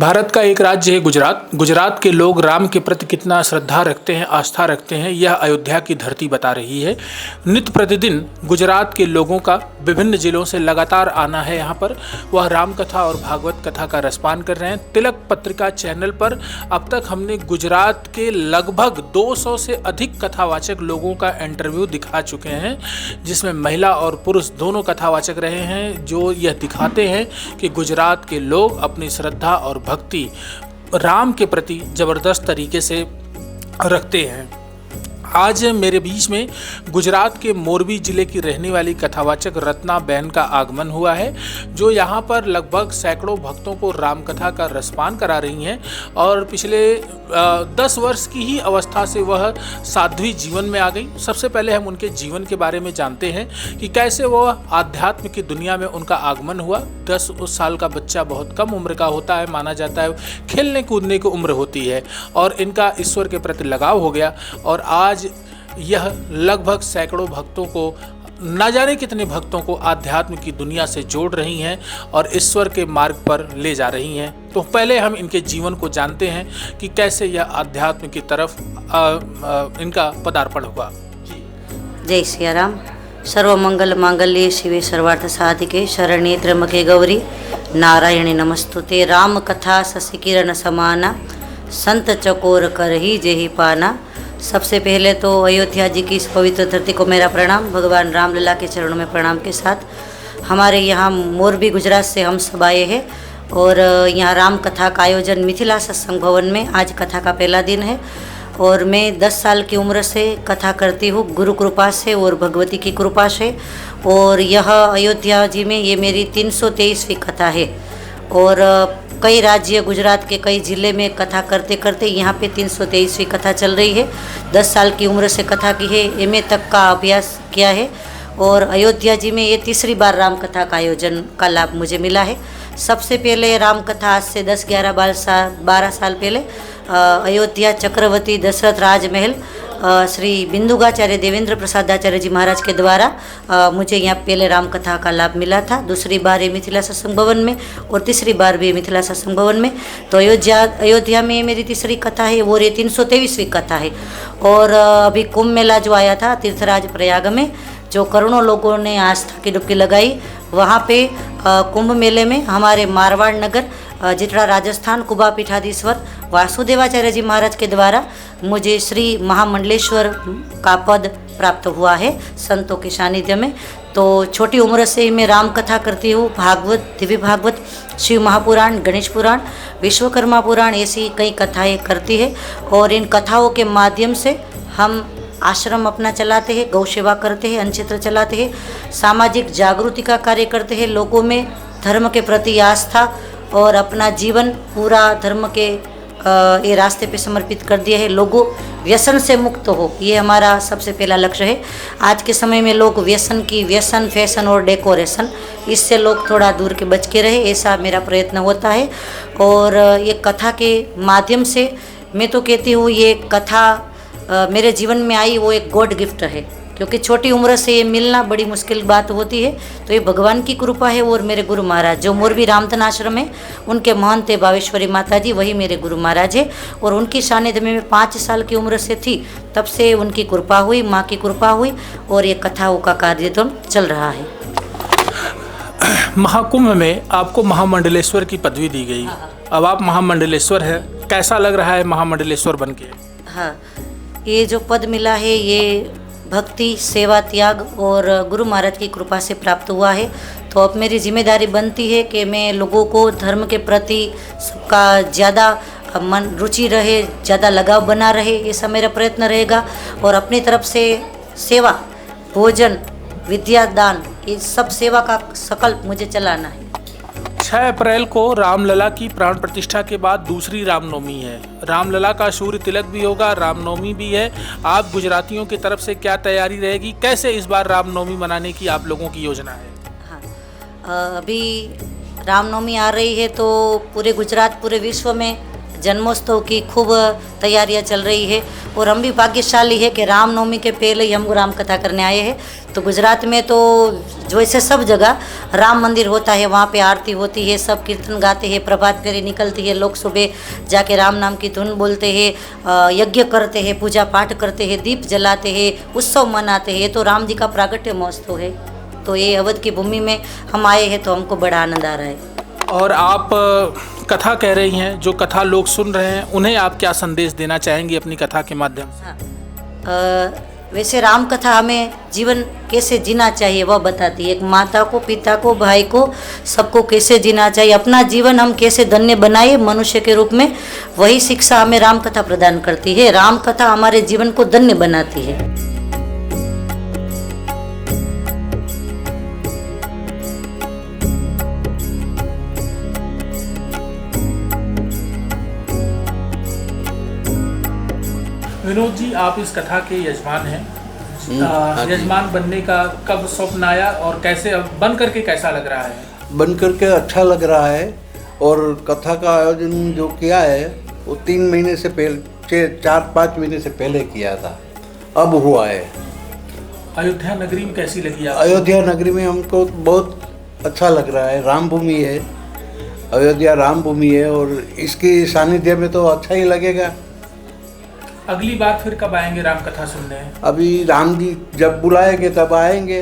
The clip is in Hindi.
भारत का एक राज्य है गुजरात। गुजरात के लोग राम के प्रति कितना श्रद्धा रखते हैं, आस्था रखते हैं, यह अयोध्या की धरती बता रही है। नित्य प्रतिदिन गुजरात के लोगों का विभिन्न जिलों से लगातार आना है यहाँ पर। वह राम कथा और भागवत कथा का रसपान कर रहे हैं। तिलक पत्रिका चैनल पर अब तक हमने गुजरात के लगभग 200 से अधिक कथावाचक लोगों का इंटरव्यू दिखा चुके हैं, जिसमें महिला और पुरुष दोनों कथावाचक रहे हैं, जो यह दिखाते हैं कि गुजरात के लोग अपनी श्रद्धा और भक्ति राम के प्रति ज़बरदस्त तरीके से रखते हैं। आज मेरे बीच में गुजरात के मोरबी ज़िले की रहने वाली कथावाचक रत्ना बहन का आगमन हुआ है, जो यहाँ पर लगभग सैकड़ों भक्तों को राम कथा का रसपान करा रही हैं और पिछले 10 वर्ष की ही अवस्था से वह साध्वी जीवन में आ गई। सबसे पहले हम उनके जीवन के बारे में जानते हैं कि कैसे वह आध्यात्म की दुनिया में उनका आगमन हुआ। 10 साल का बच्चा बहुत कम उम्र का होता है, माना जाता है खेलने कूदने की उम्र होती है, और इनका ईश्वर के प्रति लगाव हो गया और आज यह लगभग सैकड़ों भक्तों को, न जाने कितने भक्तों को आध्यात्म की दुनिया से जोड़ रही हैं और ईश्वर के मार्ग पर ले जा रही हैं। तो पहले हम इनके जीवन को जानते हैं कि कैसे यह आध्यात्म की तरफ इनका पदार्पण हुआ। जय सिया राम। सर्वमंगल मांगल्ये शिवे सर्वार्थ साधिके शरण्ये त्र्यंबके गौरी नारायणी नमस्तुते। राम कथा शशि किरण समाना संत चकोर करही जेहि पाना। सबसे पहले तो अयोध्या जी की इस पवित्र धरती को मेरा प्रणाम, भगवान रामलला के चरणों में प्रणाम के साथ हमारे यहाँ मोरबी गुजरात से हम सब आए हैं और यहाँ राम कथा का आयोजन मिथिला सत्संग भवन में आज कथा का पहला दिन है और मैं 10 साल की उम्र से कथा करती हूँ, गुरु कृपा से और भगवती की कृपा से। और यह अयोध्या जी में ये मेरी 323वीं कथा है और कई राज्य गुजरात के कई ज़िले में कथा करते करते यहाँ पे 323वीं कथा चल रही है। 10 साल की उम्र से कथा की है, एमए तक का अभ्यास किया है और अयोध्या जी में ये तीसरी बार राम कथा का आयोजन का लाभ मुझे मिला है। सबसे पहले राम कथा आज से 10-11-12 साल पहले अयोध्या चक्रवर्ती दशरथ राजमहल श्री बिंदुगाचार्य देवेंद्र प्रसादाचार्य जी महाराज के द्वारा मुझे यहाँ पहले राम कथा का लाभ मिला था। दूसरी बार ये मिथिला सत्संग भवन में और तीसरी बार भी मिथिला सत्संग भवन में। तो अयोध्या में मेरी तीसरी कथा है और ये 323वीं कथा है। और अभी कुंभ मेला जो आया था तीर्थराज प्रयाग में, जो करोड़ों लोगों ने आस्था की डुबकी लगाई, वहाँ पे कुंभ मेले में हमारे मारवाड़ नगर जितड़ा राजस्थान कुबा पीठाधीश्वर वासुदेवाचार्य जी महाराज के द्वारा मुझे श्री महामंडलेश्वर का पद प्राप्त हुआ है संतों के सानिध्य में। तो छोटी उम्र से मैं राम कथा करती हूँ। भागवत, दिव्य भागवत, शिव महापुराण, गणेश पुराण, विश्वकर्मा पुराण ऐसी कई कथाएँ करती है और इन कथाओं के माध्यम से हम आश्रम अपना चलाते हैं, गौ सेवा करते हैं, अन्नक्षेत्र चलाते हैं, सामाजिक जागृति का कार्य करते हैं, लोगों में धर्म के प्रति आस्था और अपना जीवन पूरा धर्म के ये रास्ते पे समर्पित कर दिया है। लोगों व्यसन से मुक्त हो, ये हमारा सबसे पहला लक्ष्य है। आज के समय में लोग व्यसन, फैशन और डेकोरेशन, इससे लोग थोड़ा दूर के बच के रहे, ऐसा मेरा प्रयत्न होता है। और ये कथा के माध्यम से मैं तो कहती हूँ ये कथा मेरे जीवन में आई वो एक गॉड गिफ्ट है, क्योंकि छोटी उम्र से ये मिलना बड़ी मुश्किल बात होती है। तो ये भगवान की कृपा है। और मेरे गुरु महाराज जो मोरबी रामधन आश्रम है, उनके महंत है भावेश्वरी माता जी, वही मेरे गुरु महाराज है। और उनकी सानिध्य में मैं 5 साल की उम्र से थी, तब से उनकी कृपा हुई, माँ की कृपा हुई और ये कथाओं का कार्यक्रम चल रहा है। महाकुंभ में आपको महामंडलेश्वर की पदवी दी गई। अब आप महामंडलेश्वर है, कैसा लग रहा है महामंडलेश्वर बन के? हाँ, ये जो पद मिला है ये भक्ति, सेवा, त्याग और गुरु महाराज की कृपा से प्राप्त हुआ है। तो अब मेरी जिम्मेदारी बनती है कि मैं लोगों को धर्म के प्रति सबका ज़्यादा मन रुचि रहे, ज़्यादा लगाव बना रहे, ऐसा मेरा प्रयत्न रहेगा। और अपनी तरफ से सेवा, भोजन, विद्या दान, ये सब सेवा का संकल्प मुझे चलाना है। 6 अप्रैल को रामलला की प्राण प्रतिष्ठा के बाद दूसरी रामनवमी है। रामलला का सूर्य तिलक भी होगा, रामनवमी भी है। आप गुजरातियों की तरफ से क्या तैयारी रहेगी, कैसे इस बार रामनवमी मनाने की आप लोगों की योजना है? हाँ, अभी रामनवमी आ रही है तो पूरे गुजरात, पूरे विश्व में जन्मोत्सव की खूब तैयारियां चल रही है और हम भी भाग्यशाली है कि रामनवमी के पहले ही हम राम कथा करने आए हैं। तो गुजरात में तो जैसे सब जगह राम मंदिर होता है, वहाँ पे आरती होती है, सब कीर्तन गाते हैं, प्रभात फेरी निकलती है, लोग सुबह जाके राम नाम की धुन बोलते हैं, यज्ञ करते हैं, पूजा पाठ करते हैं, दीप जलाते हैं, उत्सव मनाते हैं। ये तो राम जी का प्रागट्य महोत्सव है। तो ये अवध की भूमि में हम आए हैं तो हमको बड़ा आनंद आ रहा है। और आप कथा कह रही हैं, जो कथा लोग सुन रहे हैं उन्हें आप क्या संदेश देना चाहेंगी अपनी कथा के माध्यम से? हाँ, वैसे राम कथा हमें जीवन कैसे जीना चाहिए वह बताती है। एक माता को, पिता को, भाई को, सबको कैसे जीना चाहिए, अपना जीवन हम कैसे धन्य बनाए मनुष्य के रूप में, वही शिक्षा हमें राम कथा प्रदान करती है। राम कथा हमारे जीवन को धन्य बनाती है। विनोद जी, आप इस कथा के यजमान हैं। यजमान बनने का कब स्वप्न आया और कैसे, अब बन करके कैसा लग रहा है? बन करके अच्छा लग रहा है। और कथा का आयोजन जो किया है वो 3 महीने से पहले, 4-5 महीने से पहले किया था, अब हुआ है। अयोध्या नगरी में कैसी लगी आपको? अयोध्या नगरी में हमको बहुत अच्छा लग रहा है। राम भूमि है, अयोध्या राम भूमि है और इसकी सानिध्य में तो अच्छा ही लगेगा। अगली बार फिर कब आएंगे राम कथा सुनने? अभी राम जी जब बुलाएंगे तब आएंगे।